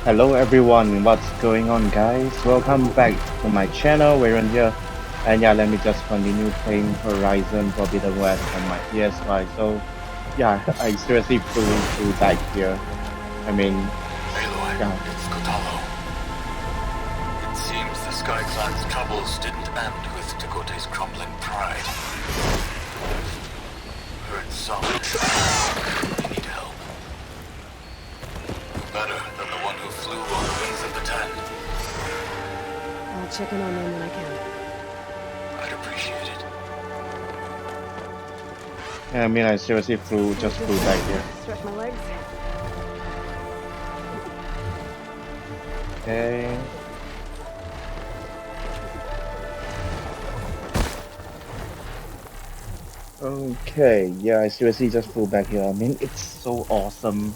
Hello everyone, what's going on guys? Welcome back to my channel, Warren here. And yeah, let me just continue playing Horizon Forbidden West on my PS5. So yeah, I seriously flew back here. I mean, Aloy, yeah. it's Kotalo. It seems the Sky Clan's troubles didn't end with Takote's crumbling pride. Heard some. They need help. Better than the one who flew on the wings of the Ten. I'll check in on them when I can. I'd appreciate it. I mean, I seriously just flew back here. Stretch my legs. Okay. Okay, yeah, I seriously just flew back here. I mean, it's so awesome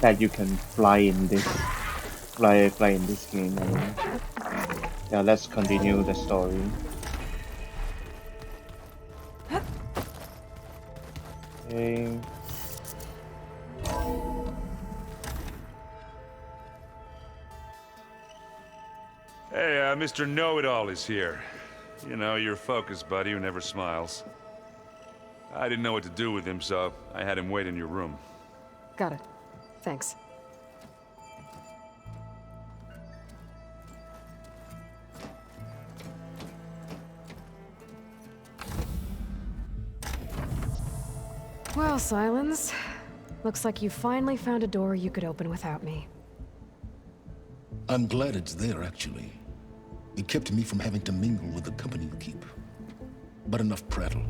that you can fly in this game. I mean, yeah, let's continue the story. Okay. Hey, Mr. Know-It-All is here. You know, your focus buddy who never smiles. I didn't know what to do with him, so I had him wait in your room. Got it. Thanks. Well, Sylens. Looks like you finally found a door you could open without me. I'm glad it's there, actually. It kept me from having to mingle with the company you keep. But enough prattle.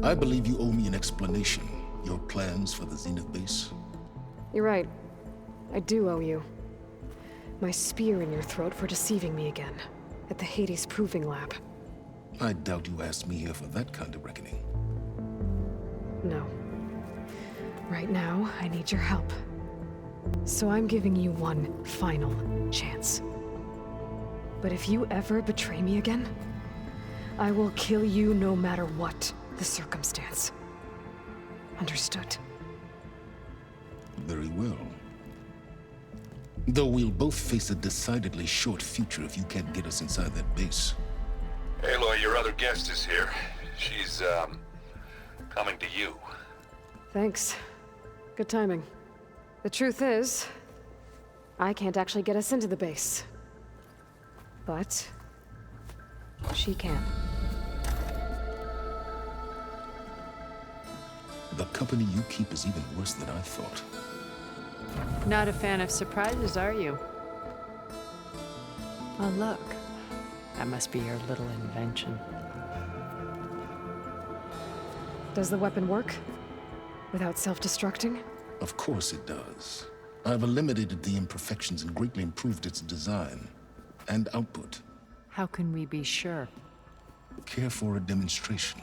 I believe you owe me an explanation. Your plans for the Zenith base? You're right. I do owe you. My spear in your throat for deceiving me again. At the Hades Proving Lab. I doubt you asked me here for that kind of reckoning. No. Right now, I need your help. So I'm giving you one final chance. But if you ever betray me again, I will kill you no matter what the circumstance. Understood? Very well. Though we'll both face a decidedly short future if you can't get us inside that base. Aloy, your other guest is here. She's, coming to you. Thanks. Good timing. The truth is, I can't actually get us into the base. But she can. The company you keep is even worse than I thought. Not a fan of surprises, are you? Oh, look. That must be your little invention. Does the weapon work? Without self-destructing? Of course it does. I've eliminated the imperfections and greatly improved its design and output. How can we be sure? Care for a demonstration?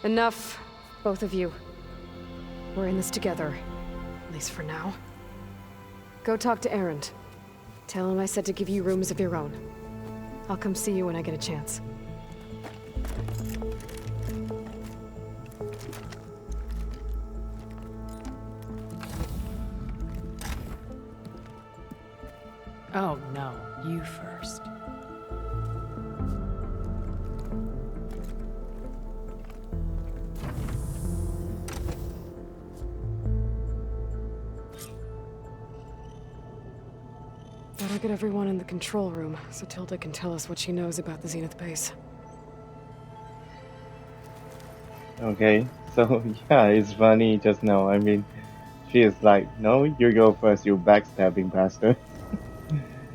Enough, both of you. We're in this together, at least for now. Go talk to Erend. Tell him I said to give you rooms of your own. I'll come see you when I get a chance. Oh, no. You first. Better get everyone in the control room, so Tilda can tell us what she knows about the Zenith base. Okay, so yeah, it's funny just now. I mean, she is like, no, you go first, you backstabbing bastard.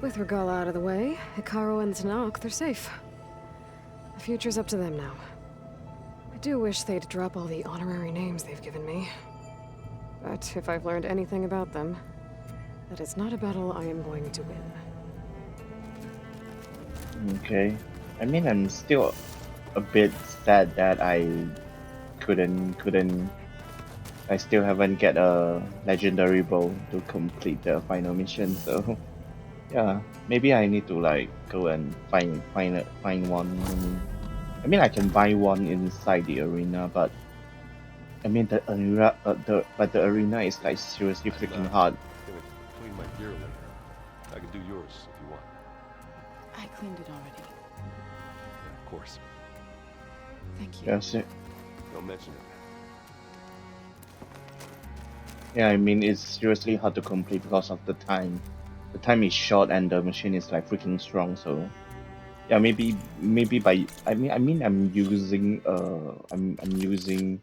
With Regala out of the way, Hikaru and Tanok, they're safe. The future's up to them now. I do wish they'd drop all the honorary names they've given me. But if I've learned anything about them, that it's not a battle I am going to win. Okay. I mean, I'm still a bit sad that I I still haven't get a legendary bow to complete the final mission, so yeah, maybe I need to like go and find one. I mean, I can buy one inside the arena, but I mean but the arena is like seriously freaking hard. Gonna clean my gear later. I can do yours if you want. I cleaned it already. Yeah, of course. Thank you. Yes. Don't mention it. Yeah, I mean it's seriously hard to complete because of the time. The time is short and the machine is like freaking strong. So yeah, maybe by I'm using I'm using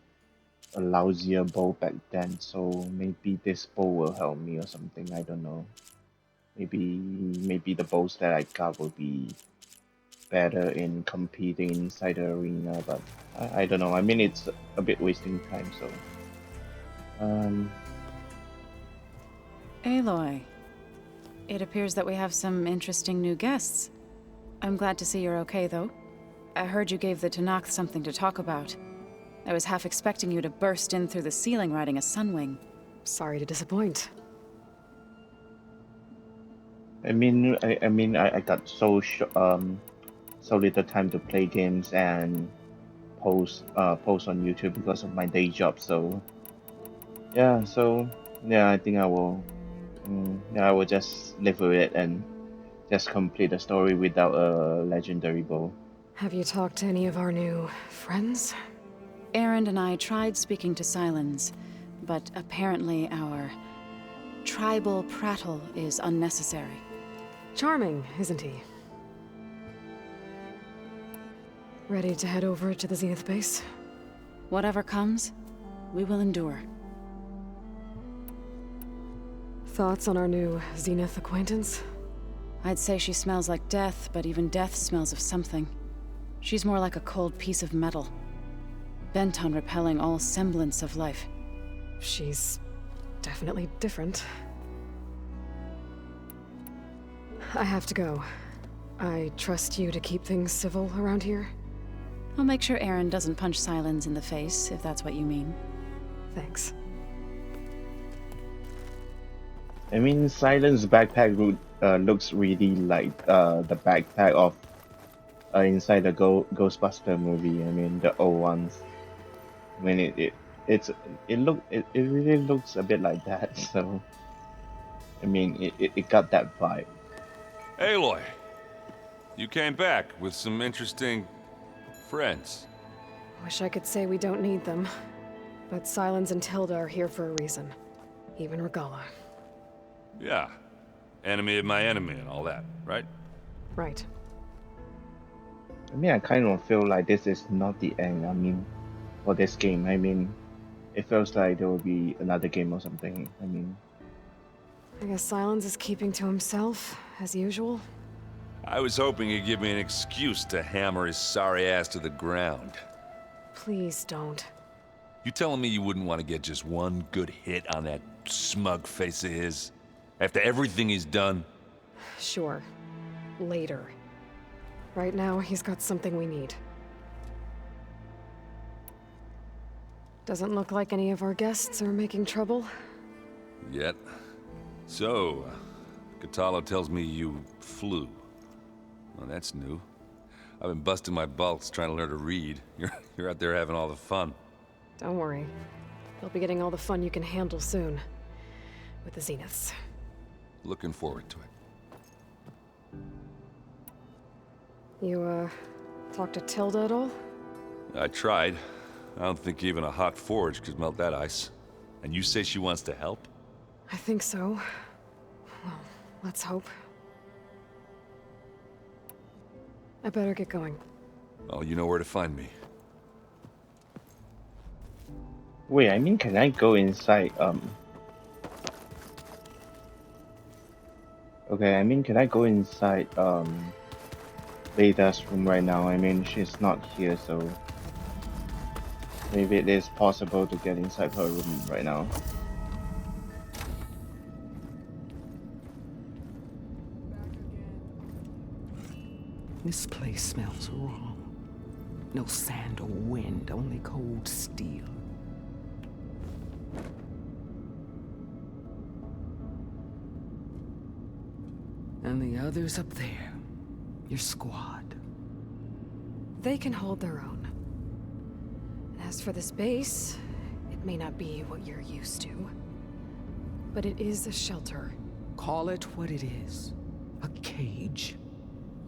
a lousier bow back then. So maybe this bow will help me or something. I don't know. Maybe the bows that I got will be better in competing inside the arena, but I don't know. I mean it's a bit wasting time. So Aloy, it appears that we have some interesting new guests. I'm glad to see you're okay, though. I heard you gave the Tanakh something to talk about. I was half expecting you to burst in through the ceiling riding a sunwing. Sorry to disappoint. I got so little time to play games and post on YouTube because of my day job. So yeah, I think I will just live with it and just complete the story without a legendary bow. Have you talked to any of our new friends? Aaron and I tried speaking to SYLENS, but apparently our tribal prattle is unnecessary. Charming, isn't he? Ready to head over to the Zenith base? Whatever comes, we will endure. Thoughts on our new Zenith acquaintance? I'd say she smells like death, but even death smells of something. She's more like a cold piece of metal, bent on repelling all semblance of life. She's definitely different. I have to go. I trust you to keep things civil around here. I'll make sure Aaron doesn't punch SYLENS in the face, if that's what you mean. Thanks. I mean, SYLENS backpack looks really like the backpack of inside the Ghostbuster movie. I mean, the old ones. I mean, it really looks a bit like that. So, I mean, it got that vibe. Aloy, you came back with some interesting friends. Wish I could say we don't need them, but SYLENS and Tilda are here for a reason. Even Regala. Yeah, enemy of my enemy and all that, right? Right. I mean, I kind of feel like this is not the end. I mean, for this game, I mean, it feels like there will be another game or something. I mean, I guess SYLENS is keeping to himself, as usual. I was hoping he'd give me an excuse to hammer his sorry ass to the ground. Please don't. You telling me you wouldn't want to get just one good hit on that smug face of his? After everything he's done? Sure. Later. Right now, he's got something we need. Doesn't look like any of our guests are making trouble. Yet. So, Katala tells me you flew. Well, that's new. I've been busting my balls trying to learn to read. You're out there having all the fun. Don't worry. You'll be getting all the fun you can handle soon. With the Zeniths. Looking forward to it. You, talked to Tilda at all? I tried. I don't think even a hot forge could melt that ice. And you say she wants to help? I think so. Well, let's hope. I better get going. Oh, you know where to find me. wait, I mean, can I go inside? Okay, I mean, can I go inside Veda's room right now? I mean, she's not here, so maybe it is possible to get inside her room right now. This place smells wrong. No sand or wind, only cold steel. And the others up there, your squad. They can hold their own. And as for this base, It may not be what you're used to, but it is a shelter. Call it what it is. A cage.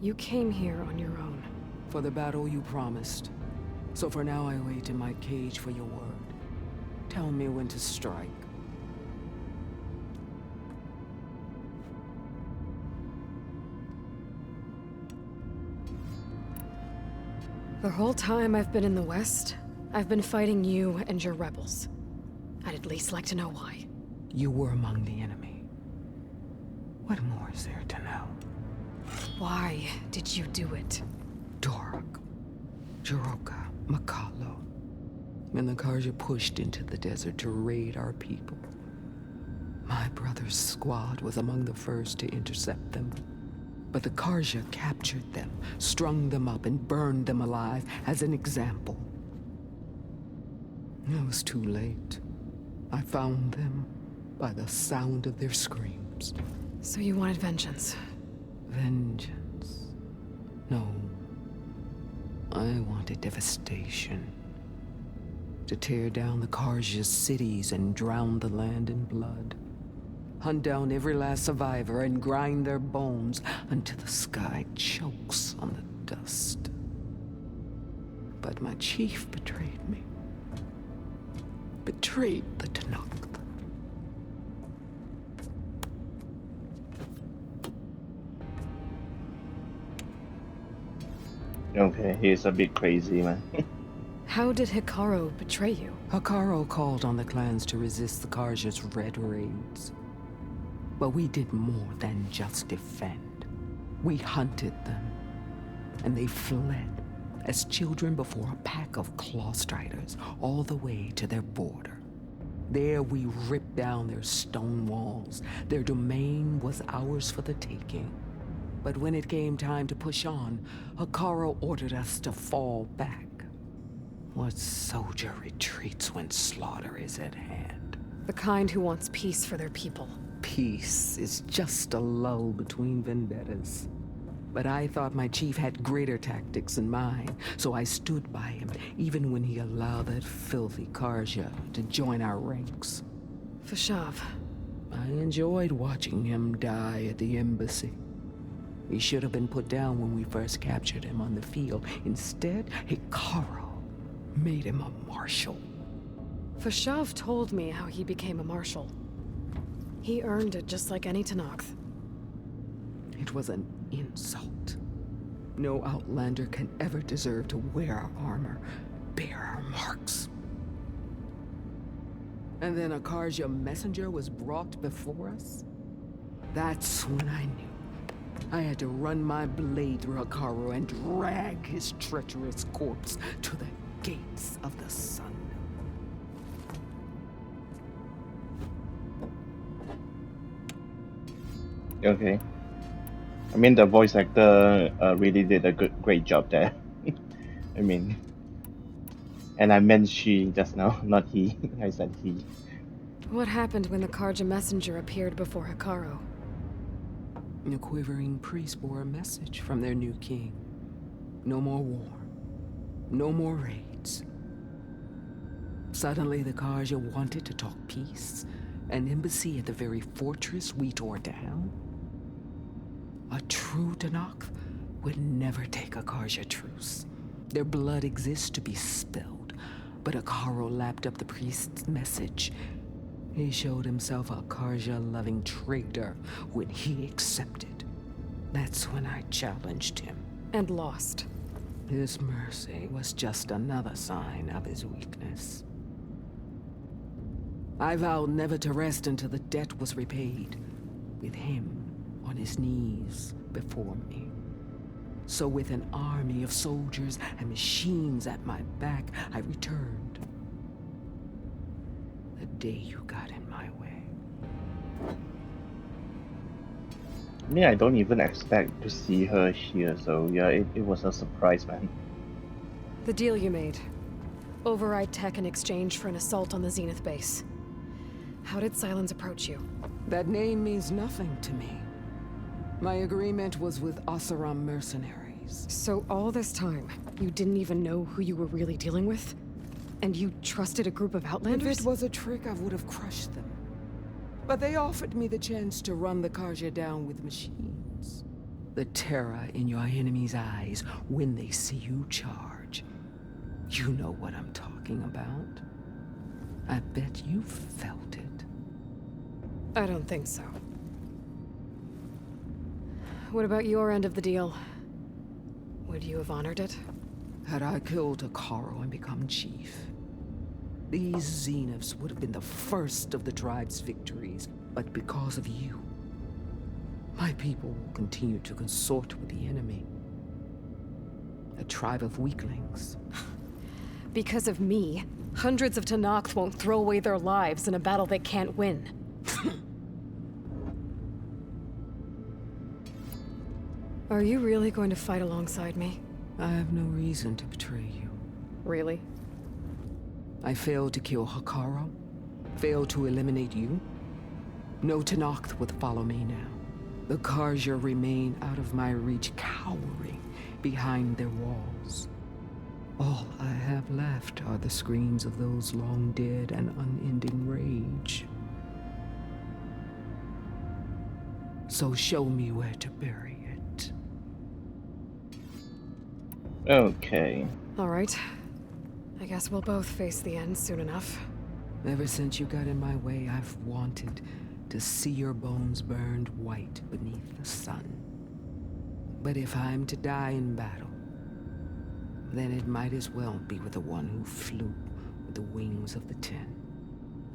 You came here on your own. For the battle you promised. So for now I wait in my cage for your word. Tell me when to strike. The whole time I've been in the West, I've been fighting you and your rebels. I'd at least like to know why. You were among the enemy. What more is there to know? Why did you do it? Dork, Jiroka, Makalo, and the Karja pushed into the desert to raid our people. My brother's squad was among the first to intercept them. But the Karja captured them, strung them up, and burned them alive as an example. It was too late. I found them by the sound of their screams. So you wanted vengeance? Vengeance? No. I wanted devastation. To tear down the Karja's cities and drown the land in blood. Hunt down every last survivor and grind their bones until the sky chokes on the dust. But my chief betrayed me. Betrayed the Tanakh. Okay, he's a bit crazy, man. How did Hikaru betray you? Hikaru called on the clans to resist the Karja's red raids. But we did more than just defend. We hunted them, and they fled as children before a pack of claw striders all the way to their border. There we ripped down their stone walls. Their domain was ours for the taking. But when it came time to push on, Hikaru ordered us to fall back. What soldier retreats when slaughter is at hand? The kind who wants peace for their people. Peace is just a lull between vendettas. But I thought my chief had greater tactics in mind, so I stood by him, even when he allowed that filthy Karja to join our ranks. Fashav. I enjoyed watching him die at the embassy. He should have been put down when we first captured him on the field. Instead, Hikaru made him a marshal. Fashav told me how he became a marshal. He earned it just like any Tanakh. It was an insult. No outlander can ever deserve to wear our armor, bear our marks. And then a Karja messenger was brought before us? That's when I knew. I had to run my blade through Hikaru and drag his treacherous corpse to the gates of the sun. Okay. I mean, the voice actor really did a great job there. I mean, and I meant she just now, not he. I said he. What happened when the Karja messenger appeared before Hikaru? The quivering priest bore a message from their new king. No more war. No more raids. Suddenly the Karja wanted to talk peace. An embassy at the very fortress we tore down? A true Tanakh would never take a Karja truce. Their blood exists to be spilled, but Hikaru lapped up the priest's message. He showed himself a Karja-loving traitor when he accepted. That's when I challenged him. And lost. His mercy was just another sign of his weakness. I vowed never to rest until the debt was repaid, with him on his knees before me. So with an army of soldiers and machines at my back, I returned. The day you got in my way. I mean, I don't even expect to see her here, so yeah, it was a surprise, man. The deal you made. Override tech in exchange for an assault on the Zenith base. How did SYLENS approach you? That name means nothing to me. My agreement was with Oseram mercenaries. So all this time, you didn't even know who you were really dealing with? And you trusted a group of If Outlanders? it was a trick, I would have crushed them. But they offered me the chance to run the Karja down with machines. The terror in your enemy's eyes when they see you charge. You know what I'm talking about. I bet you felt it. I don't think so. What about your end of the deal? Would you have honored it? Had I killed Akaro and become chief, these Zeniths would have been the first of the tribe's victories. But because of you, my people will continue to consort with the enemy. A tribe of weaklings. Because of me, hundreds of Tenakth won't throw away their lives in a battle they can't win. Are you really going to fight alongside me? I have no reason to betray you. Really? I failed to kill Hakaro, failed to eliminate you. No Tenakth would follow me now. The Karja remain out of my reach, cowering behind their walls. All I have left are the screams of those long dead and unending rage. So show me where to bury it. Okay. All right. I guess we'll both face the end soon enough. Ever since you got in my way, I've wanted to see your bones burned white beneath the sun. But if I'm to die in battle, then it might as well be with the one who flew with the wings of the Ten.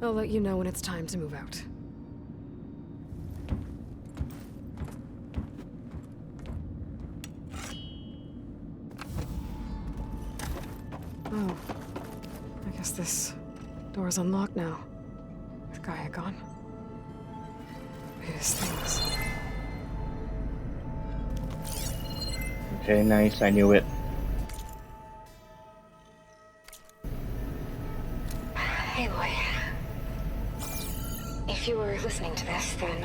I'll let you know when it's time to move out. Oh. I guess this door's unlocked now. With Gaia gone. His things. Okay, nice. I knew it. Aloy. If you were listening to this, then,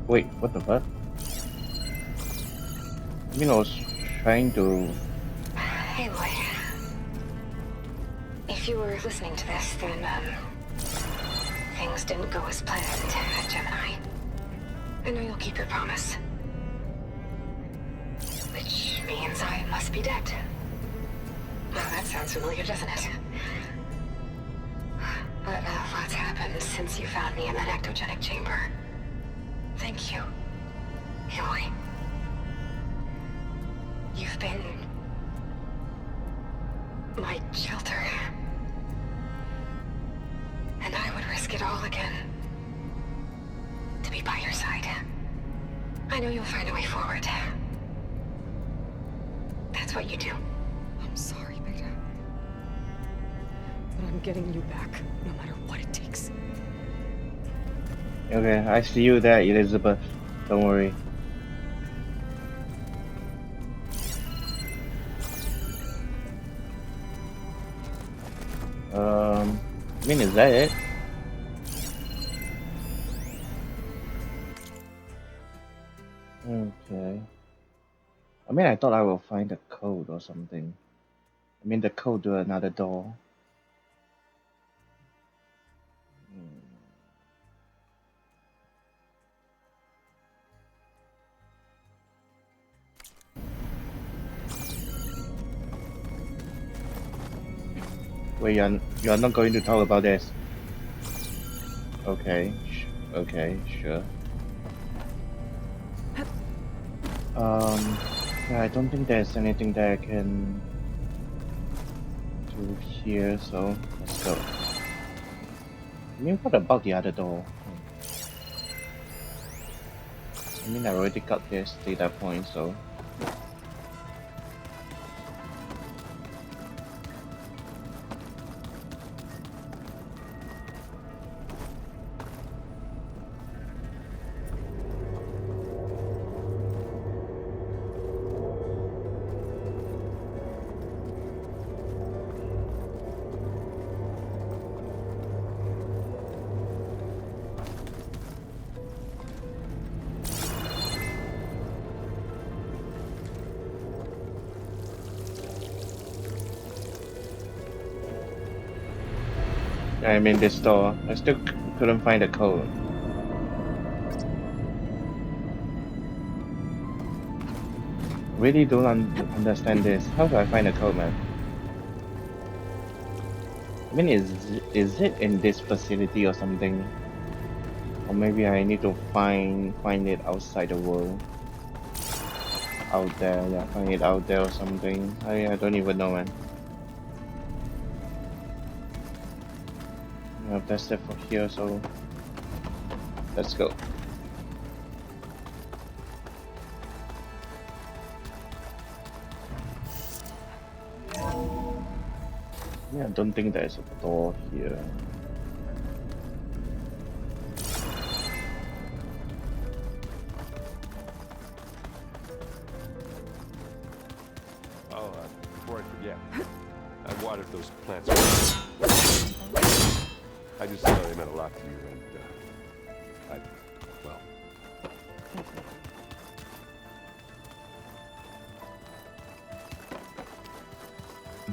Wait, what the fuck? I mean, I was trying to... Aloy. If you were listening to this, then, things didn't go as planned at Gemini. I know you'll keep your promise. Which means I must be dead. Well, that sounds familiar, doesn't it? But what's happened since you found me in that ectogenic chamber? Thank you, Aloy. You've been my shelter. And I would risk it all again to be by your side. I know you'll find a way forward. That's what you do. I'm sorry, Beta. But I'm getting you back, no matter what it takes. Okay, I see you there, Elizabeth. Don't worry. I mean, is that it? Okay. I mean, I thought I will find a code or something. I mean, the code to another door. Wait, you're not going to talk about this? Okay, okay, sure. Yeah, I don't think there's anything that I can do here, so let's go. I mean, what about the other door? I mean, I already got this data point, so... I'm in this store. I still couldn't find the code. Really don't understand this. How do I find the code, man? I mean, is it in this facility or something? Or maybe I need to find it outside the world. Out there, yeah, find it out there or something. I don't even know, man. I've tested for here, so let's go. Yeah, I don't think there's a door here. Oh, before I forget, I watered those plants. I just thought they meant a lot to you, and well.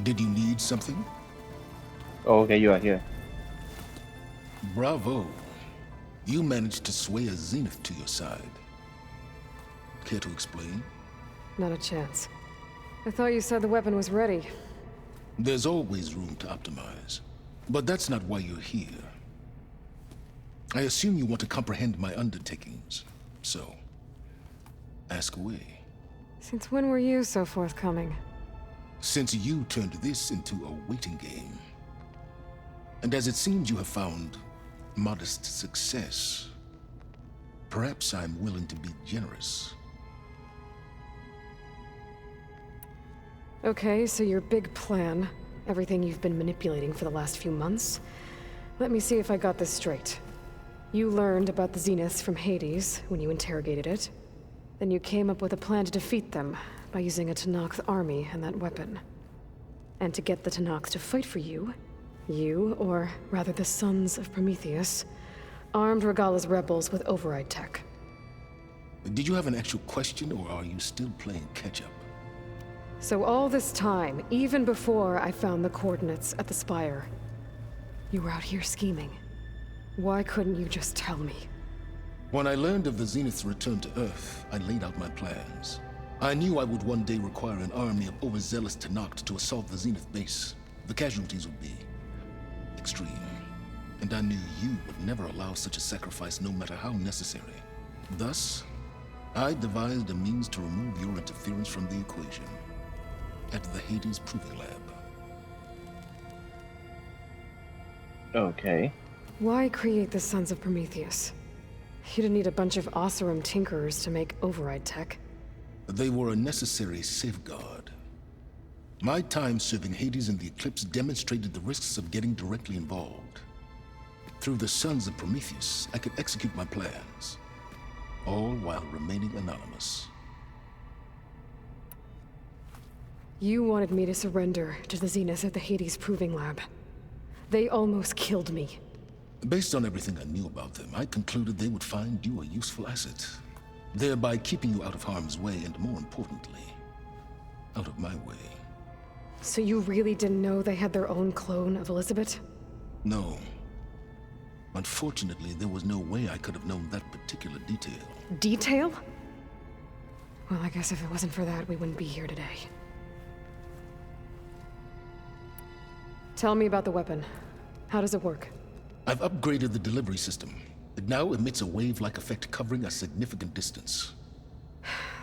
Did you need something? Oh, okay, you are here. Bravo. You managed to sway a Zenith to your side. Care to explain? Not a chance. I thought you said the weapon was ready. There's always room to optimize. But that's not why you're here. I assume you want to comprehend my undertakings. So, ask away. Since when were you so forthcoming? Since you turned this into a waiting game. And as it seems you have found modest success, perhaps I'm willing to be generous. Okay, so your big plan, everything you've been manipulating for the last few months. Let me see if I got this straight. You learned about the Zeniths from Hades when you interrogated it. Then you came up with a plan to defeat them by using a Tenakth army and that weapon. And to get the Tenakth to fight for you, or rather the Sons of Prometheus, armed Regalla's rebels with override tech. Did you have an actual question, or are you still playing catch-up? So all this time, even before I found the coordinates at the Spire, you were out here scheming. Why couldn't you just tell me? When I learned of the Zenith's return to Earth, I laid out my plans. I knew I would one day require an army of overzealous Tenakth to assault the Zenith base. The casualties would be extreme. And I knew you would never allow such a sacrifice, no matter how necessary. Thus, I devised a means to remove your interference from the equation. At the Hades Proving Lab. Okay. Why create the Sons of Prometheus? You didn't need a bunch of Oseram tinkerers to make override tech. They were a necessary safeguard. My time serving Hades in the Eclipse demonstrated the risks of getting directly involved. Through the Sons of Prometheus, I could execute my plans, all while remaining anonymous. You wanted me to surrender to the Zeniths at the Hades Proving Lab. They almost killed me. Based on everything I knew about them, I concluded they would find you a useful asset, thereby keeping you out of harm's way and, more importantly, out of my way. So you really didn't know they had their own clone of Elizabeth? No. Unfortunately, there was no way I could have known that particular detail. Detail? Well, I guess if it wasn't for that, we wouldn't be here today. Tell me about the weapon. How does it work? I've upgraded the delivery system. It now emits a wave-like effect covering a significant distance.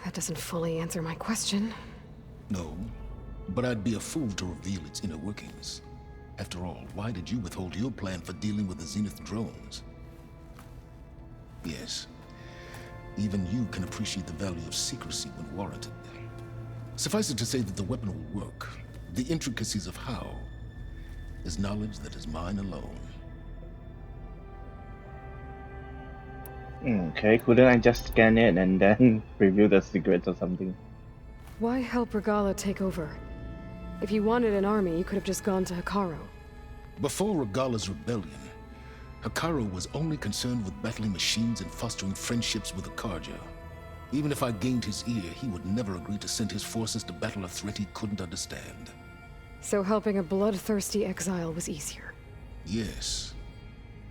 That doesn't fully answer my question. No, but I'd be a fool to reveal its inner workings. After all, why did you withhold your plan for dealing with the Zenith drones? Yes, even you can appreciate the value of secrecy when warranted. Suffice it to say that the weapon will work. The intricacies of how is knowledge that is mine alone. Okay, couldn't I just scan it and then review the secrets or something? Why help Regalla take over? If you wanted an army, you could have just gone to Hekarro. Before Regalla's rebellion, Hekarro was only concerned with battling machines and fostering friendships with the Karja. Even if I gained his ear, he would never agree to send his forces to battle a threat he couldn't understand. So helping a bloodthirsty exile was easier. Yes,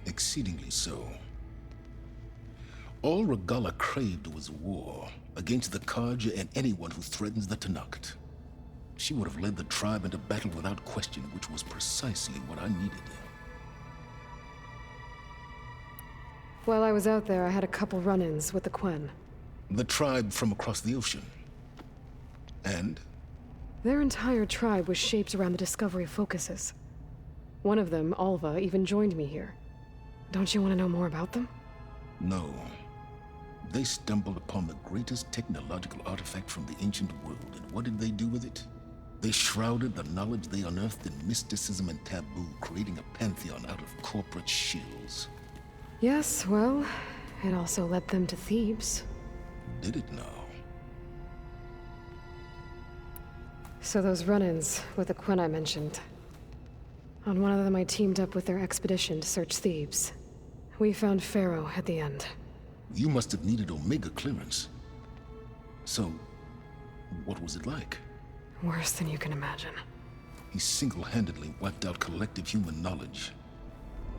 exceedingly so. All Regala craved was war against the Karja and anyone who threatens the Tanakh. She would have led the tribe into battle without question, which was precisely what I needed. While I was out there, I had a couple run-ins with the Quen. The tribe from across the ocean. And? Their entire tribe was shaped around the discovery focuses. One of them, Alva, even joined me here. Don't you want to know more about them? No. They stumbled upon the greatest technological artifact from the ancient world, and what did they do with it? They shrouded the knowledge they unearthed in mysticism and taboo, creating a pantheon out of corporate shills. Yes, well, it also led them to Thebes. Did it now? So those run-ins with the Quen I mentioned. On one of them I teamed up with their expedition to search Thebes. We found Pharaoh at the end. You must have needed Omega clearance. So, what was it like? Worse than you can imagine. He single-handedly wiped out collective human knowledge.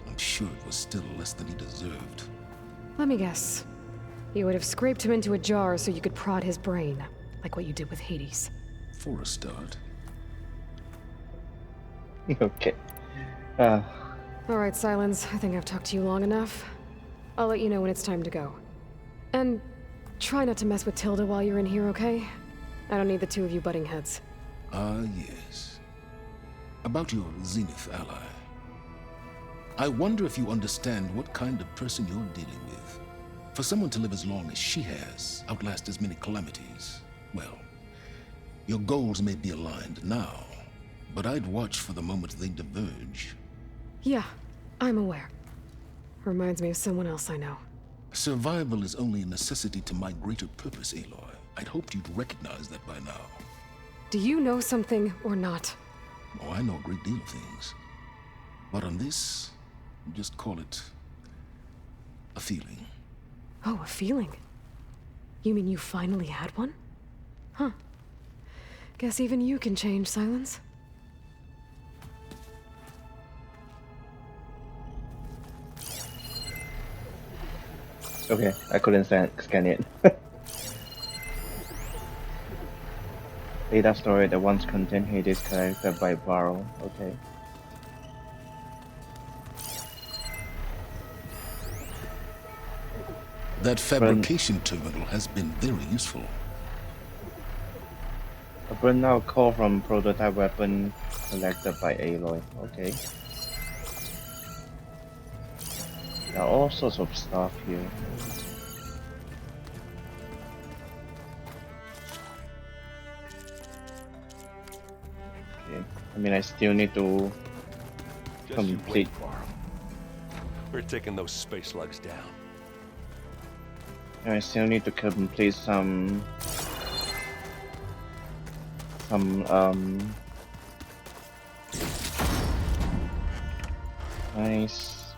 I'm sure it was still less than he deserved. Let me guess. You would have scraped him into a jar so you could prod his brain, like what you did with Hades. For a start. Okay. Alright, Sylens, I think I've talked to you long enough. I'll let you know when it's time to go. And try not to mess with Tilda while you're in here, okay? I don't need the two of you butting heads. Ah, yes. About your Zenith ally. I wonder if you understand what kind of person you're dealing with. For someone to live as long as she has, outlast as many calamities, well, your goals may be aligned now, but I'd watch for the moment they diverge. Yeah, I'm aware. Reminds me of someone else I know. Survival is only a necessity to my greater purpose, Aloy. I'd hoped you'd recognize that by now. Do you know something or not? Oh, I know a great deal of things. But on this, just call it a feeling. Oh, a feeling? You mean you finally had one? Huh. Guess even you can change, Sylens. Okay, I couldn't scan it. Data storage that once contained Hades character by Varro. Okay. That fabrication terminal has been very useful. A burnout call from prototype weapon collected by Aloy. Okay. There are all sorts of stuff here. Okay. I mean, I still need to Just you complete. wait, Varro. We're taking those space slugs down. I still need to complete some nice.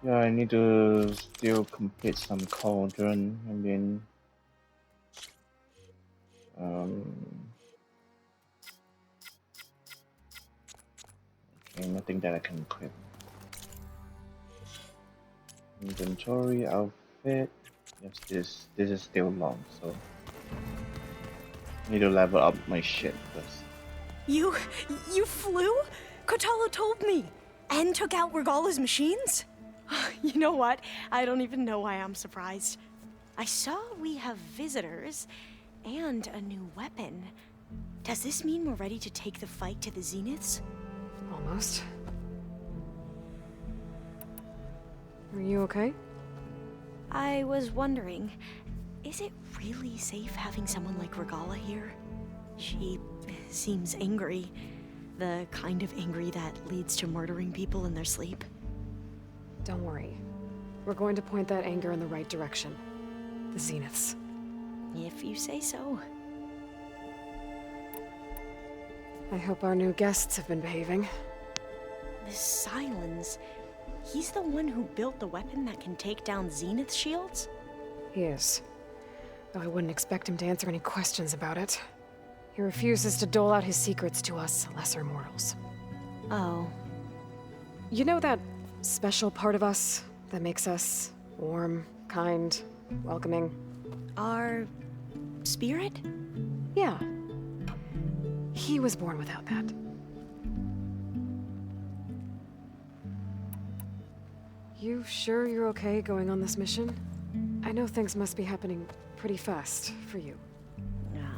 Yeah, I need to still complete some cauldron. I mean, okay, nothing that I can equip. Inventory, outfit. Yes, this is still long, so I need to level up my shit first. You flew? Kotala told me. And took out Regala's machines? You know what? I don't even know why I'm surprised. I saw we have visitors and a new weapon. Does this mean we're ready to take the fight to the Zeniths? Almost. Are you okay? I was wondering, is it really safe having someone like Regala here? She seems angry. The kind of angry that leads to murdering people in their sleep. Don't worry. We're going to point that anger in the right direction. The Zeniths. If you say so. I hope our new guests have been behaving. The SYLENS. He's the one who built the weapon that can take down Zenith shields? He is. Though I wouldn't expect him to answer any questions about it. He refuses to dole out his secrets to us lesser mortals. Oh. You know that special part of us that makes us warm, kind, welcoming? Our spirit? Yeah. He was born without that. You sure you're okay going on this mission? I know things must be happening pretty fast for you.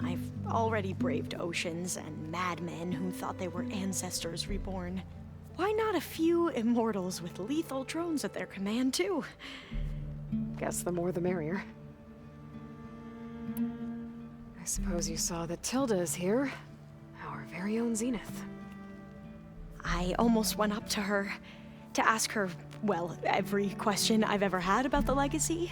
I've already braved oceans and madmen who thought they were ancestors reborn. Why not a few immortals with lethal drones at their command, too? Guess the more the merrier. I suppose you saw that Tilda is here. Our very own Zenith. I almost went up to her to ask her, well, every question I've ever had about the legacy.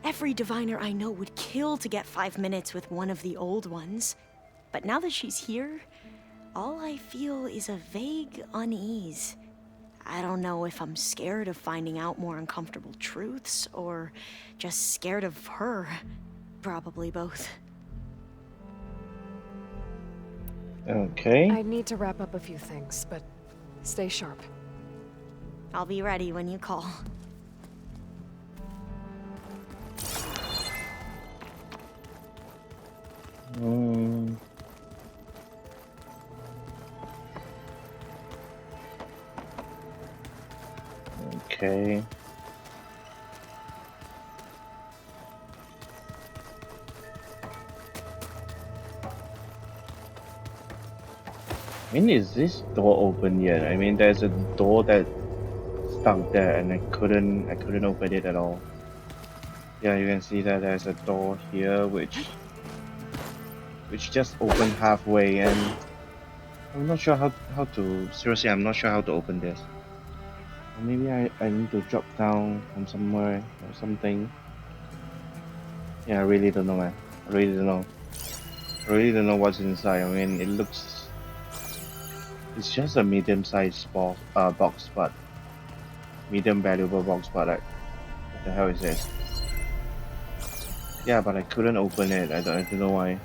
Every diviner I know would kill to get 5 minutes with one of the old ones. But now that she's here, all I feel is a vague unease. I don't know if I'm scared of finding out more uncomfortable truths, or just scared of her. Probably both. Okay. I need to wrap up a few things, but stay sharp. I'll be ready when you call. Okay. I mean, is this door open yet? I mean, there's a door that stuck there, and I couldn't open it at all. Yeah, you can see that there's a door here, which just opened halfway, and I'm not sure how to. Seriously, I'm not sure how to open this. Or maybe I need to drop down from somewhere or something. Yeah, I really don't know, man. I really don't know. I really don't know what's inside. I mean, it looks. It's just a medium-sized box, but medium valuable box. But like, what the hell is this? Yeah, but I couldn't open it. I don't know why.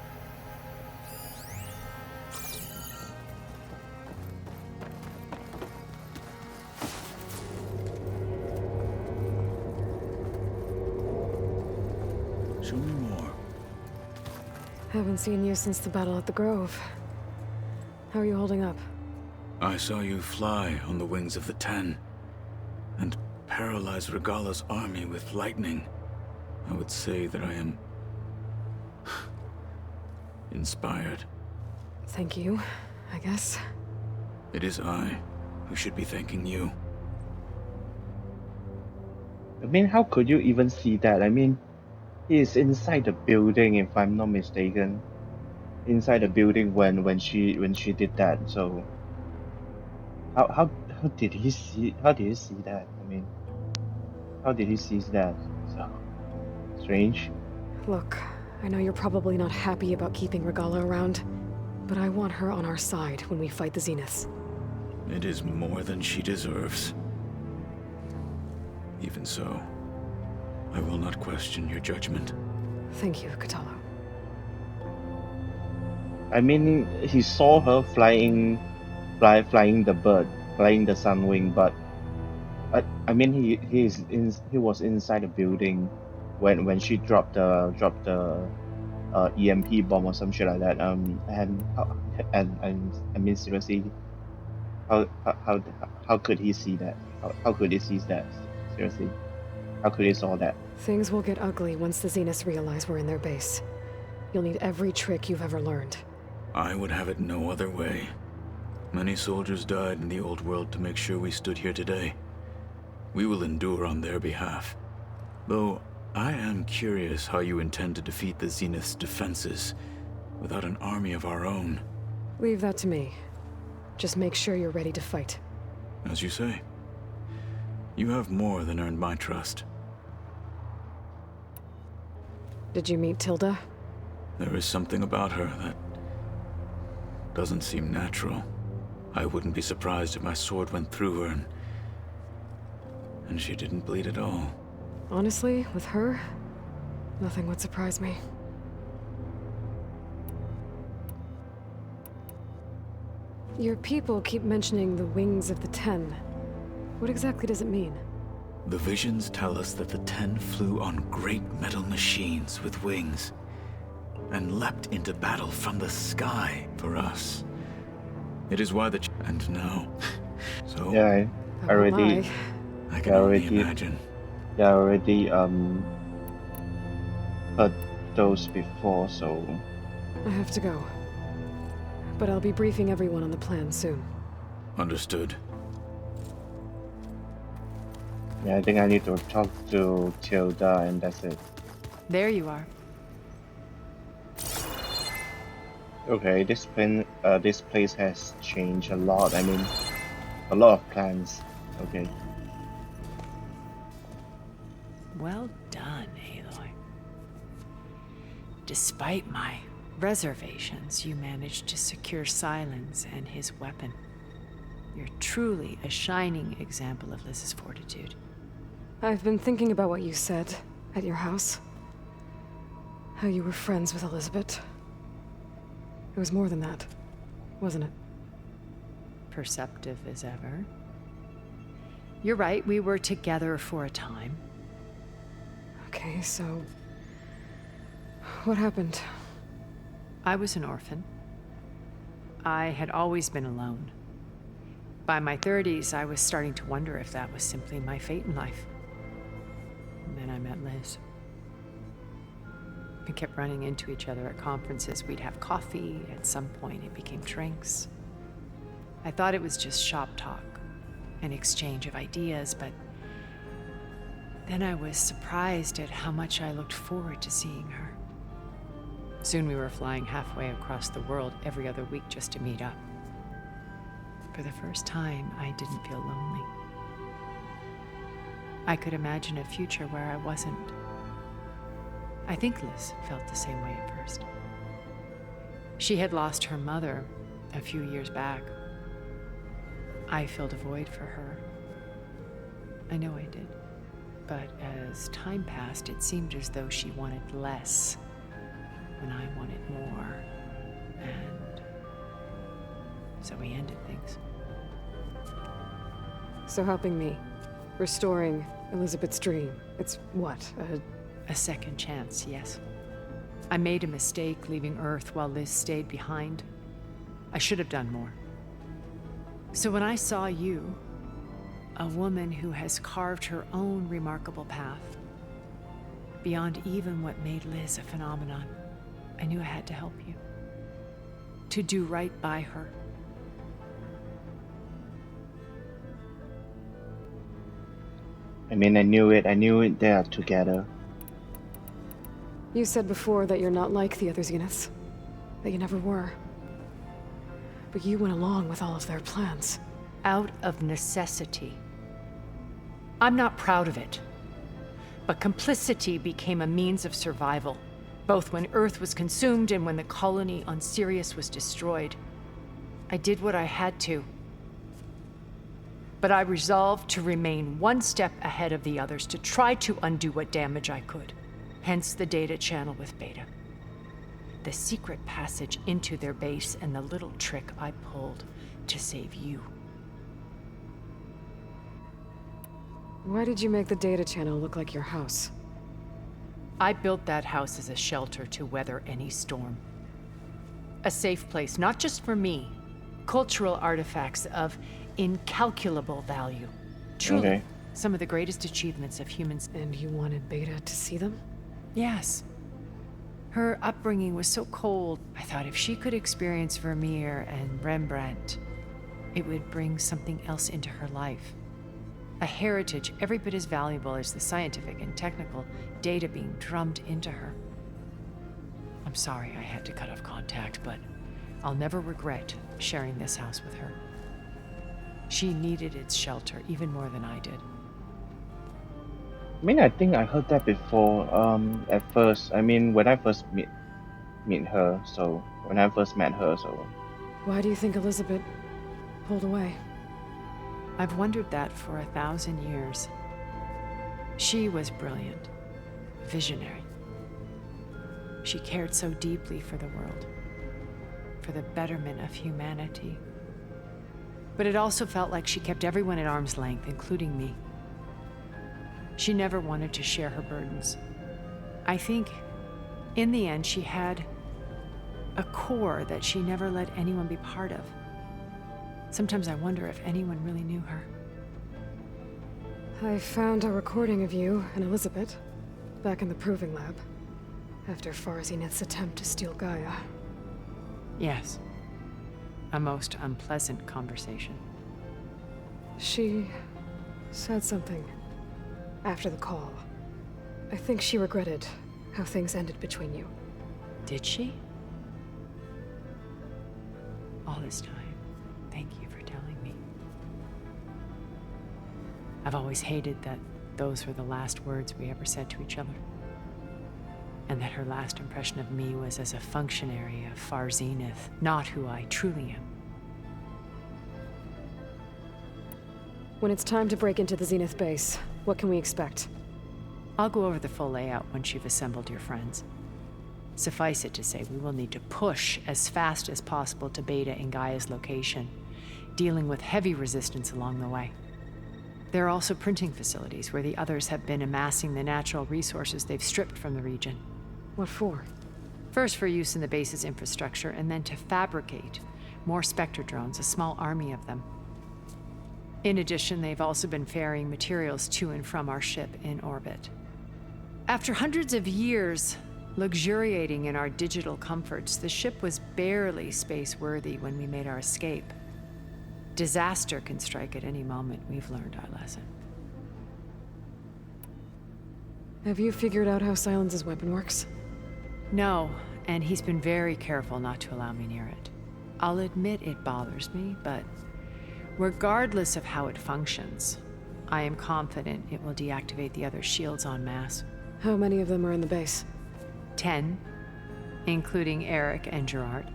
Show me more. Haven't seen you since the battle at the Grove. How are you holding up? I saw you fly on the wings of the Ten, and paralyze Regala's army with lightning. I would say that I am inspired. Thank you, I guess. It is I who should be thanking you. I mean, how could you even see that? I mean, he is inside the building, if I'm not mistaken. Inside the building when she did that. So how did he see that? I mean, how did he see that? So strange. Look, I know you're probably not happy about keeping Regala around, but I want her on our side when we fight the Zeniths. It is more than she deserves. Even so, I will not question your judgment. Thank you, Kotallo. I mean, he saw her flying the bird, flying the sunwing, but I mean he was inside the building when she dropped the EMP bomb or some shit like that. And I mean, seriously, how could he see that? How could he see that? Seriously, how could he saw that? Things will get ugly once the Zeniths realize we're in their base. You'll need every trick you've ever learned. I would have it no other way. Many soldiers died in the old world to make sure we stood here today. We will endure on their behalf. Though, I am curious how you intend to defeat the Zenith's defenses without an army of our own. Leave that to me. Just make sure you're ready to fight. As you say. You have more than earned my trust. Did you meet Tilda? There is something about her that doesn't seem natural. I wouldn't be surprised if my sword went through her and she didn't bleed at all. Honestly, with her, nothing would surprise me. Your people keep mentioning the wings of the Ten. What exactly does it mean? The visions tell us that the 10 flew on great metal machines with wings and leapt into battle from the sky for us. It is why and now. So Yeah, I already, I can only imagine. Yeah, I already heard those before, so I have to go. But I'll be briefing everyone on the plan soon. Understood. yeah, I think I need to talk to Tilda, and that's it. There you are. Okay, this place has changed a lot. I mean, a lot of plans. Okay. Well done, Aloy. Despite my reservations, you managed to secure SYLENS and his weapon. You're truly a shining example of Liz's fortitude. I've been thinking about what you said at your house. How you were friends with Elizabeth. It was more than that, wasn't it? Perceptive as ever. You're right, we were together for a time. Okay, so... what happened? I was an orphan. I had always been alone. By my 30s, I was starting to wonder if that was simply my fate in life. And then I met Liz. We kept running into each other at conferences. We'd have coffee. At some point, it became drinks. I thought it was just shop talk, an exchange of ideas, but then I was surprised at how much I looked forward to seeing her. Soon we were flying halfway across the world every other week just to meet up. For the first time, I didn't feel lonely. I could imagine a future where I wasn't. I think Liz felt the same way at first. She had lost her mother a few years back. I filled a void for her. I know I did. But as time passed, it seemed as though she wanted less when I wanted more. And so we ended things. So helping me, restoring Elizabeth's dream, it's what, a second chance, yes. I made a mistake leaving Earth while Liz stayed behind. I should have done more. So when I saw you, a woman who has carved her own remarkable path, beyond even what made Liz a phenomenon, I knew I had to help you. To do right by her. I mean, I knew it they are together. You said before that you're not like the other Zeniths. That you never were. But you went along with all of their plans. Out of necessity. I'm not proud of it. But complicity became a means of survival, both when Earth was consumed and when the colony on Sirius was destroyed. I did what I had to. But I resolved to remain one step ahead of the others, to try to undo what damage I could. Hence the data channel with Beta. The secret passage into their base and the little trick I pulled to save you. Why did you make the data channel look like your house? I built that house as a shelter to weather any storm. A safe place, not just for me. Cultural artifacts of incalculable value. Truly, Okay. Some of the greatest achievements of humans. And you wanted Beta to see them? Yes. Her upbringing was so cold. I thought if she could experience Vermeer and Rembrandt, it would bring something else into her life. A heritage every bit as valuable as the scientific and technical data being drummed into her. I'm sorry I had to cut off contact, but I'll never regret sharing this house with her. She needed its shelter even more than I did. I mean, I think I heard that before. At first, I mean, when I first met her, so when I first met her, so. Why do you think Elizabeth pulled away? I've wondered that for 1,000 years. She was brilliant, visionary. She cared so deeply for the world, for the betterment of humanity. But it also felt like she kept everyone at arm's length, including me. She never wanted to share her burdens. I think, in the end, she had a core that she never let anyone be part of. Sometimes I wonder if anyone really knew her. I found a recording of you and Elizabeth back in the proving lab after Farzineth's attempt to steal Gaia. Yes. A most unpleasant conversation. She said something after the call. I think she regretted how things ended between you. Did she? All this time, thank you for telling me. I've always hated that those were the last words we ever said to each other. And that her last impression of me was as a functionary of Far Zenith, not who I truly am. When it's time to break into the Zenith base, what can we expect? I'll go over the full layout once you've assembled your friends. Suffice it to say, we will need to push as fast as possible to Beta and Gaia's location, dealing with heavy resistance along the way. There are also printing facilities where the others have been amassing the natural resources they've stripped from the region. What for? First for use in the base's infrastructure, and then to fabricate more Spectre drones, a small army of them. In addition, they've also been ferrying materials to and from our ship in orbit. After hundreds of years luxuriating in our digital comforts, the ship was barely space-worthy when we made our escape. Disaster can strike at any moment. We've learned our lesson. Have you figured out how SYLENS' weapon works? No, and he's been very careful not to allow me near it. I'll admit it bothers me, but regardless of how it functions, I am confident it will deactivate the other shields en masse. How many of them are in the base? 10, including Eric and Gerard.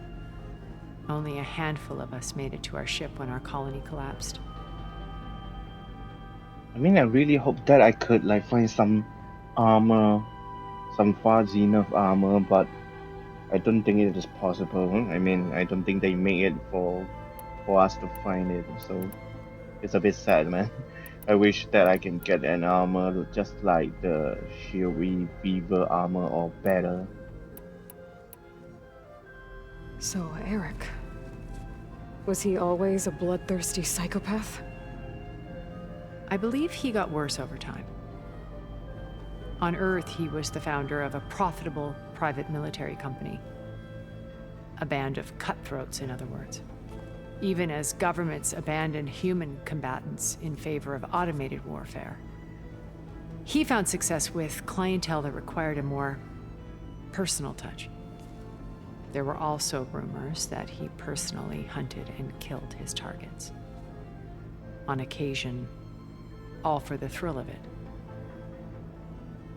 Only a handful of us made it to our ship when our colony collapsed. I mean, I really hope that I could like find some armor, some Far Zenith armor, but I don't think it is possible. I mean, I don't think they make it for us to find it, so it's a bit sad, man. I wish that I can get an armor just like the Shieldwing Weaver armor or better. So, Eric, was he always a bloodthirsty psychopath? I believe he got worse over time. On Earth, he was the founder of a profitable private military company. A band of cutthroats, in other words. Even as governments abandoned human combatants in favor of automated warfare. He found success with clientele that required a more personal touch. There were also rumors that he personally hunted and killed his targets. On occasion, all for the thrill of it.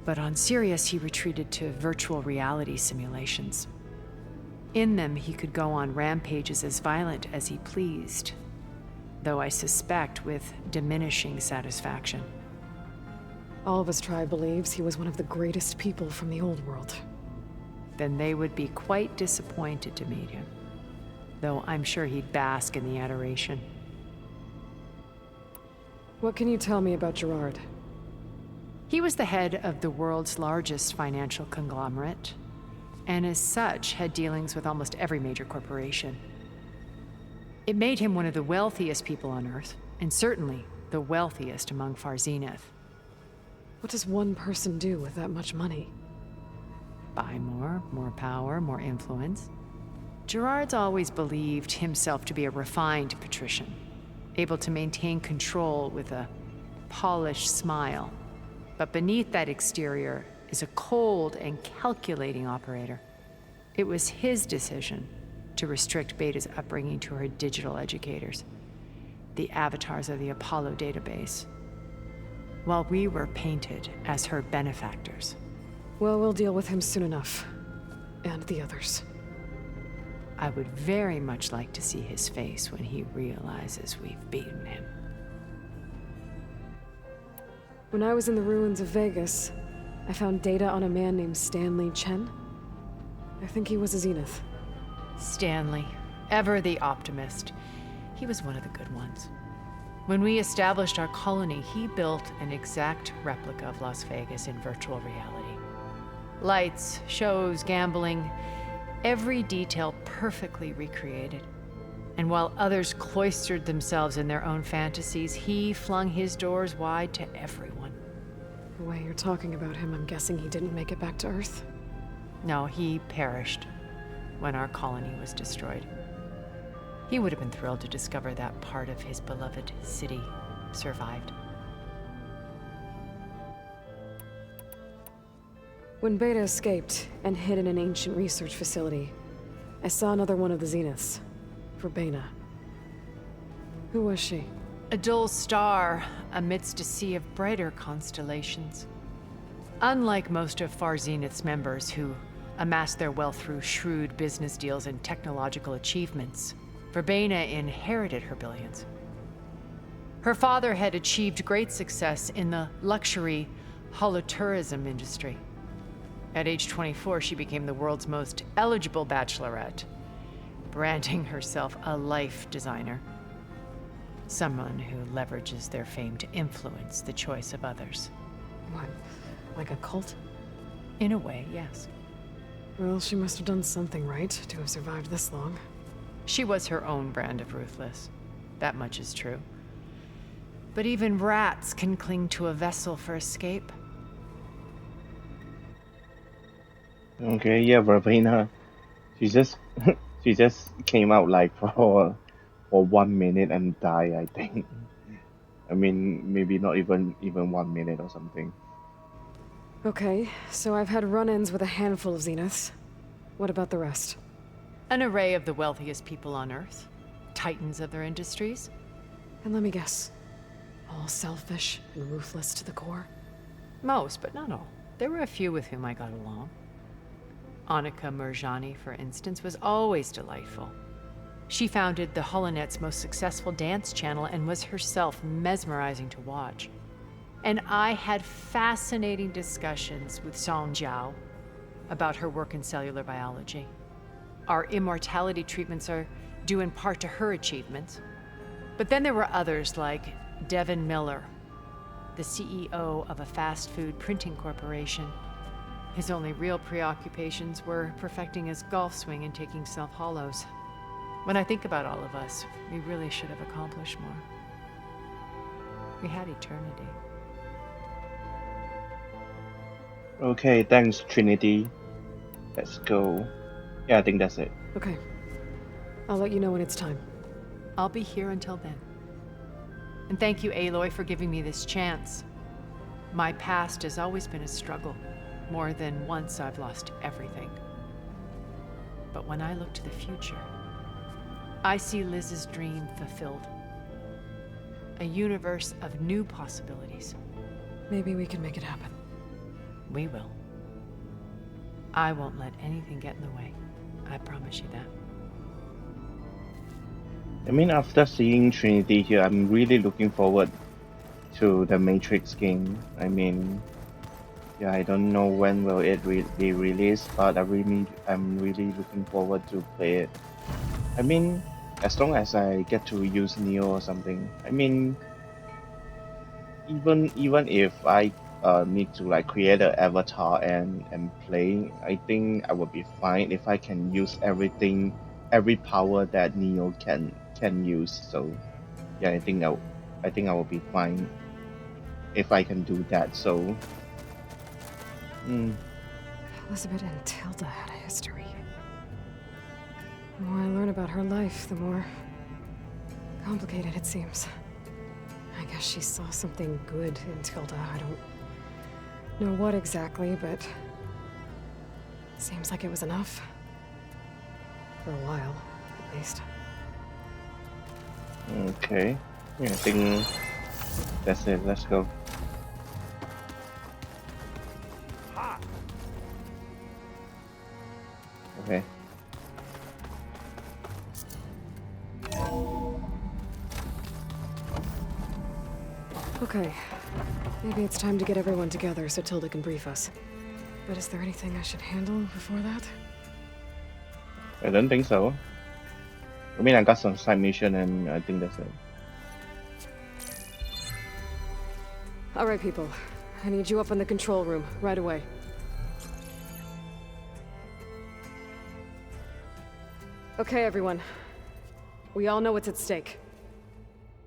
But on Sirius, he retreated to virtual reality simulations. In them, he could go on rampages as violent as he pleased, though I suspect with diminishing satisfaction. All of his tribe believes he was one of the greatest people from the old world. Then they would be quite disappointed to meet him, though I'm sure he'd bask in the adoration. What can you tell me about Gerard? He was the head of the world's largest financial conglomerate, and as such had dealings with almost every major corporation. It made him one of the wealthiest people on Earth, and certainly the wealthiest among Far Zenith. What does one person do with that much money? Buy more power, more influence. Gerard's always believed himself to be a refined patrician, able to maintain control with a polished smile. But beneath that exterior is a cold and calculating operator. It was his decision to restrict Beta's upbringing to her digital educators, the avatars of the Apollo database, while we were painted as her benefactors. Well, we'll deal with him soon enough. And the others. I would very much like to see his face when he realizes we've beaten him. When I was in the ruins of Vegas, I found data on a man named Stanley Chen. I think he was a Zenith. Stanley, ever the optimist. He was one of the good ones. When we established our colony, he built an exact replica of Las Vegas in virtual reality. Lights, shows, gambling, every detail perfectly recreated. And while others cloistered themselves in their own fantasies, he flung his doors wide to everyone. The way you're talking about him, I'm guessing he didn't make it back to Earth? No, he perished when our colony was destroyed. He would have been thrilled to discover that part of his beloved city survived. When Beta escaped and hid in an ancient research facility, I saw another one of the Zeniths. Verbena. Who was she? A dull star amidst a sea of brighter constellations. Unlike most of Far Zenith's members who amassed their wealth through shrewd business deals and technological achievements, Verbena inherited her billions. Her father had achieved great success in the luxury holotourism industry. At age 24, she became the world's most eligible bachelorette, branding herself a life designer. Someone who leverages their fame to influence the choice of others. What, like a cult? In a way, yes. Well, she must have done something right to have survived this long. She was her own brand of ruthless. That much is true. But even rats can cling to a vessel for escape. Okay, yeah, Verbena. She just she just came out like for 1 minute and died, I think. I mean, maybe not even 1 minute or something. Okay, so I've had run-ins with a handful of Zeniths. What about the rest? An array of the wealthiest people on Earth. Titans of their industries. And let me guess. All selfish and ruthless to the core? Most, but not all. There were a few with whom I got along. Annika Murjani, for instance, was always delightful. She founded the HoloNet's most successful dance channel and was herself mesmerizing to watch. And I had fascinating discussions with Song Jiao about her work in cellular biology. Our immortality treatments are due in part to her achievements. But then there were others like Devin Miller, the CEO of a fast food printing corporation. His only real preoccupations were perfecting his golf swing and taking self-hollows. When I think about all of us, we really should have accomplished more. We had eternity. Okay, thanks, Trinity. Let's go. Yeah, I think that's it. Okay. I'll let you know when it's time. I'll be here until then. And thank you, Aloy, for giving me this chance. My past has always been a struggle. More than once I've lost everything. But when I look to the future, I see Liz's dream fulfilled. A universe of new possibilities. Maybe we can make it happen. We will. I won't let anything get in the way. I promise you that. I mean, after seeing Trinity here, I'm really looking forward to the Matrix game. I mean, yeah, I don't know when will it be released, but I'm really looking forward to play it. I mean, as long as I get to use Neo or something. I mean, even if I need to like create an avatar and play, I think I will be fine if I can use every power that Neo can use. So yeah, I think I will be fine if I can do that. So. Elizabeth and Tilda had a history. The more I learn about her life, the more complicated it seems. I guess she saw something good in Tilda. I don't know what exactly, but seems like it was enough. For a while, at least. Okay. Yeah, I think that's it. Let's go. Okay. Okay. Maybe it's time to get everyone together so Tilda can brief us. But is there anything I should handle before that? I don't think so. I mean, I got some side mission, and I think that's it. All right, people. I need you up in the control room right away. Okay, everyone. We all know what's at stake.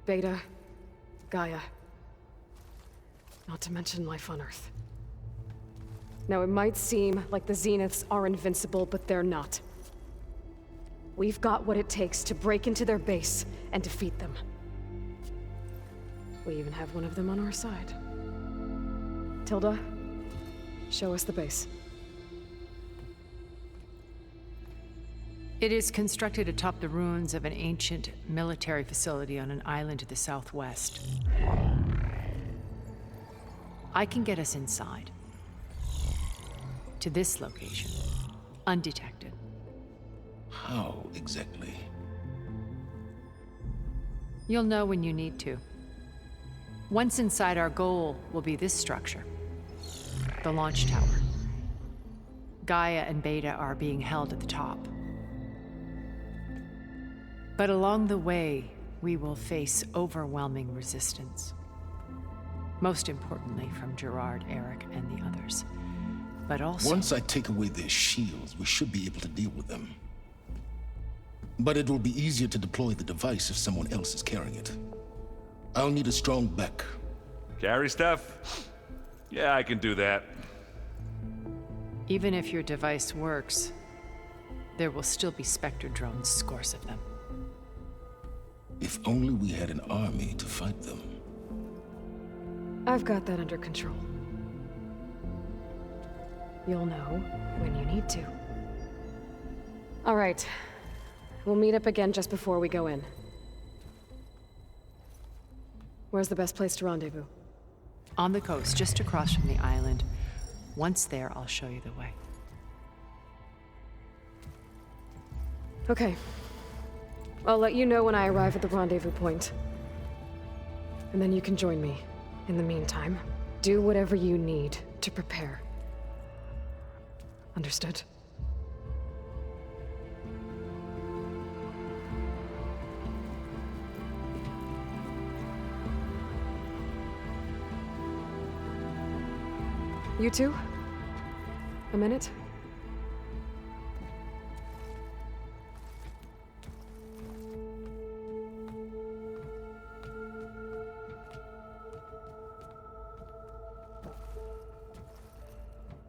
Beta, Gaia. Not to mention life on Earth. Now, it might seem like the Zeniths are invincible, but they're not. We've got what it takes to break into their base and defeat them. We even have one of them on our side. Tilda, show us the base. It is constructed atop the ruins of an ancient military facility on an island to the southwest. I can get us inside. To this location, undetected. How exactly? You'll know when you need to. Once inside, our goal will be this structure. The launch tower. Gaia and Beta are being held at the top. But along the way, we will face overwhelming resistance. Most importantly from Gerard, Eric, and the others. But also... Once I take away their shields, we should be able to deal with them. But it will be easier to deploy the device if someone else is carrying it. I'll need a strong back. Carry stuff? Yeah, I can do that. Even if your device works, there will still be Spectre drones, scores of them. If only we had an army to fight them. I've got that under control. You'll know when you need to. All right. We'll meet up again just before we go in. Where's the best place to rendezvous? On the coast, just across from the island. Once there, I'll show you the way. Okay. I'll let you know when I arrive at the rendezvous point. And then you can join me. In the meantime, do whatever you need to prepare. Understood? You two? A minute?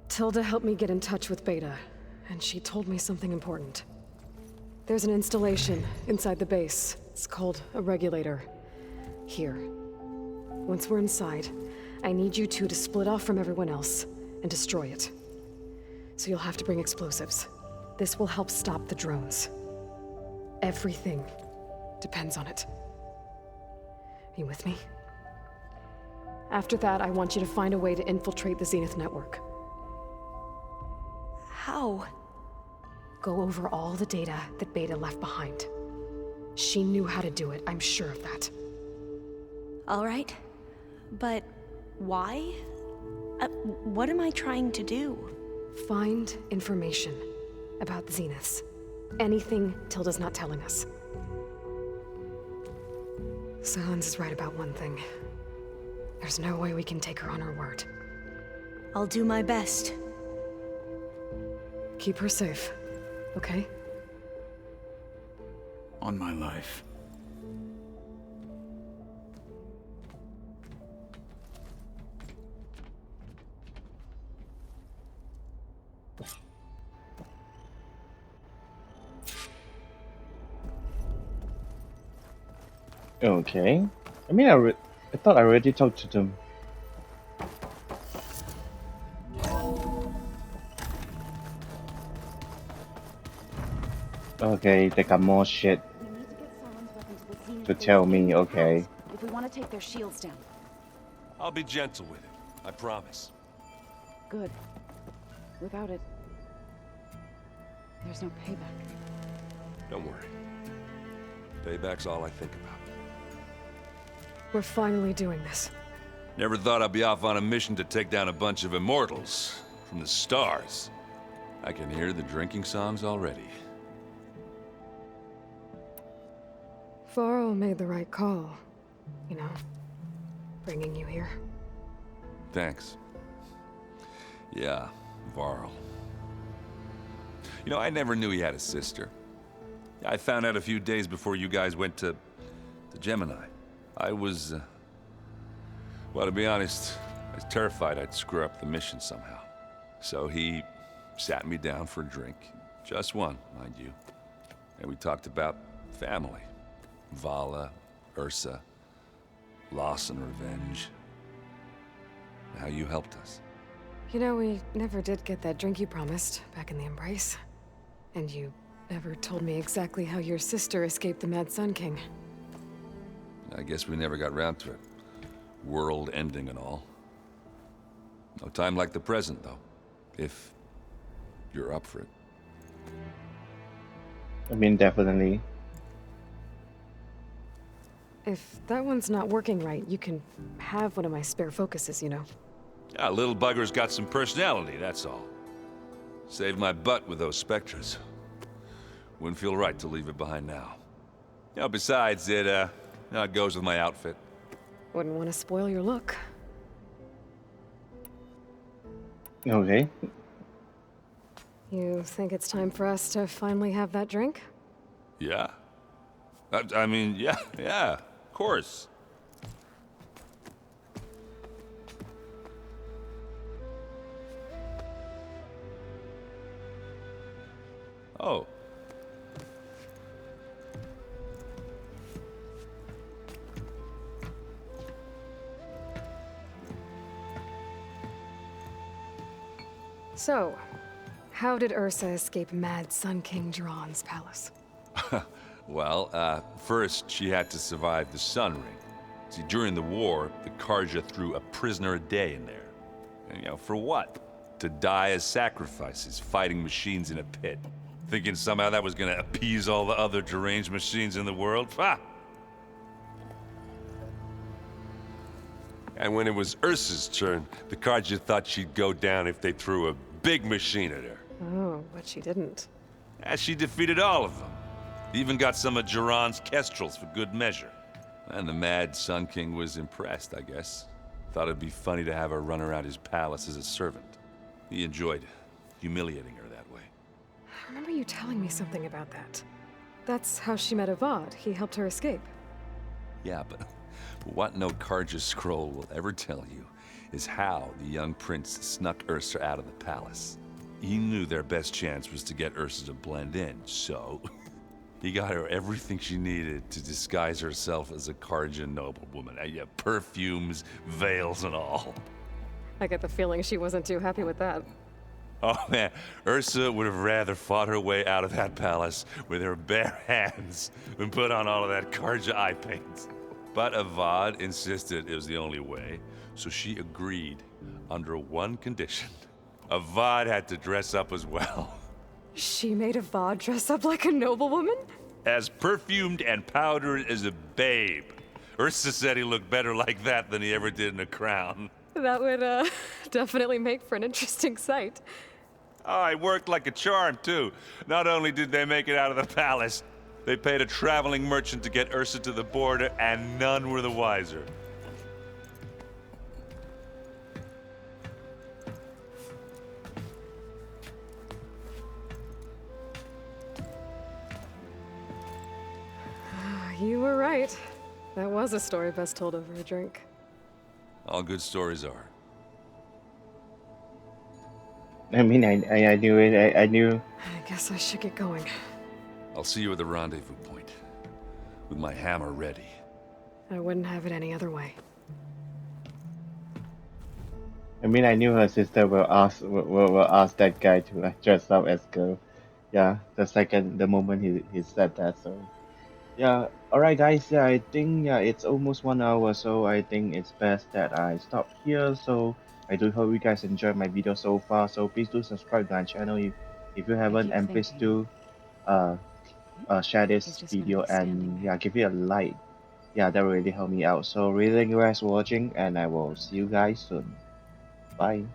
Tilda helped me get in touch with Beta, and she told me something important. There's an installation inside the base. It's called a regulator. Here. Once we're inside, I need you two to split off from everyone else and destroy it. So you'll have to bring explosives. This will help stop the drones. Everything depends on it. Are you with me? After that, I want you to find a way to infiltrate the Zenith network. How? Go over all the data that Beta left behind. She knew how to do it, I'm sure of that. All right. But why? What am I trying to do? Find information about the Zeniths. Anything Tilda's not telling us. SYLENS is right about one thing. There's no way we can take her on her word. I'll do my best. Keep her safe, okay? On my life. Okay. I mean, I thought I already talked to them. Okay, they got more shit to tell me, okay. If we want to take their shields down. I'll be gentle with it. I promise. Good. Without it, there's no payback. Don't worry. Payback's all I think about. We're finally doing this. Never thought I'd be off on a mission to take down a bunch of immortals from the stars. I can hear the drinking songs already. Varl made the right call. You know, bringing you here. Thanks. Yeah, Varl. You know, I never knew he had a sister. I found out a few days before you guys went to Gemini. I was, well, to be honest, I was terrified I'd screw up the mission somehow. So he sat me down for a drink. Just one, mind you. And we talked about family. Vala, Ursa, loss and revenge. How you helped us. You know, we never did get that drink you promised back in the Embrace. And you never told me exactly how your sister escaped the Mad Sun King. I guess we never got round to it. World ending and all. No time like the present, though. If you're up for it. I mean, definitely. If that one's not working right, you can have one of my spare focuses, you know. Yeah, little bugger's got some personality, that's all. Saved my butt with those specters. Wouldn't feel right to leave it behind now. You know, besides, it goes with my outfit. Wouldn't want to spoil your look. Okay. You think it's time for us to finally have that drink? Yeah? I mean, yeah, of course. Oh. So, how did Ursa escape Mad Sun King Jiran's palace? Well, first she had to survive the Sun Ring. See, during the war, the Karja threw a prisoner a day in there. And, you know, for what? To die as sacrifices, fighting machines in a pit. Thinking somehow that was gonna appease all the other deranged machines in the world? Ha! And when it was Ursa's turn, the Karja thought she'd go down if they threw a big machine at her. Oh, but she didn't. And she defeated all of them. Even got some of Jiran's kestrels for good measure. And the Mad Sun King was impressed, I guess. Thought it'd be funny to have her run around his palace as a servant. He enjoyed humiliating her that way. I remember you telling me something about that. That's how she met Avad. He helped her escape. Yeah, but what no Karja scroll will ever tell you is how the young prince snuck Ursa out of the palace. He knew their best chance was to get Ursa to blend in, so he got her everything she needed to disguise herself as a Karja noblewoman. Yeah, perfumes, veils, and all. I get the feeling she wasn't too happy with that. Oh man, Ursa would have rather fought her way out of that palace with her bare hands than put on all of that Karja eye paint. But Avad insisted it was the only way, so she agreed under one condition. Avad had to dress up as well. She made Avad dress up like a noblewoman? As perfumed and powdered as a babe. Ursa said he looked better like that than he ever did in a crown. That would, definitely make for an interesting sight. Oh, it worked like a charm, too. Not only did they make it out of the palace, they paid a traveling merchant to get Ursa to the border, and none were the wiser. You were right. That was a story best told over a drink. All good stories are. I mean, I knew it. I knew. I guess I should get going. I'll see you at the rendezvous point, with my hammer ready. I wouldn't have it any other way. I mean, I knew her sister will ask that guy to dress up as girl. Yeah, the moment he said that. So, yeah. All right, guys. Yeah, I think it's almost 1 hour, so I think it's best that I stop here. So I do hope you guys enjoyed my video so far. So please do subscribe to my channel if you haven't, and please do share this video and give it a like. Yeah, that will really help me out. So really thank you guys for watching, and I will see you guys soon. Bye.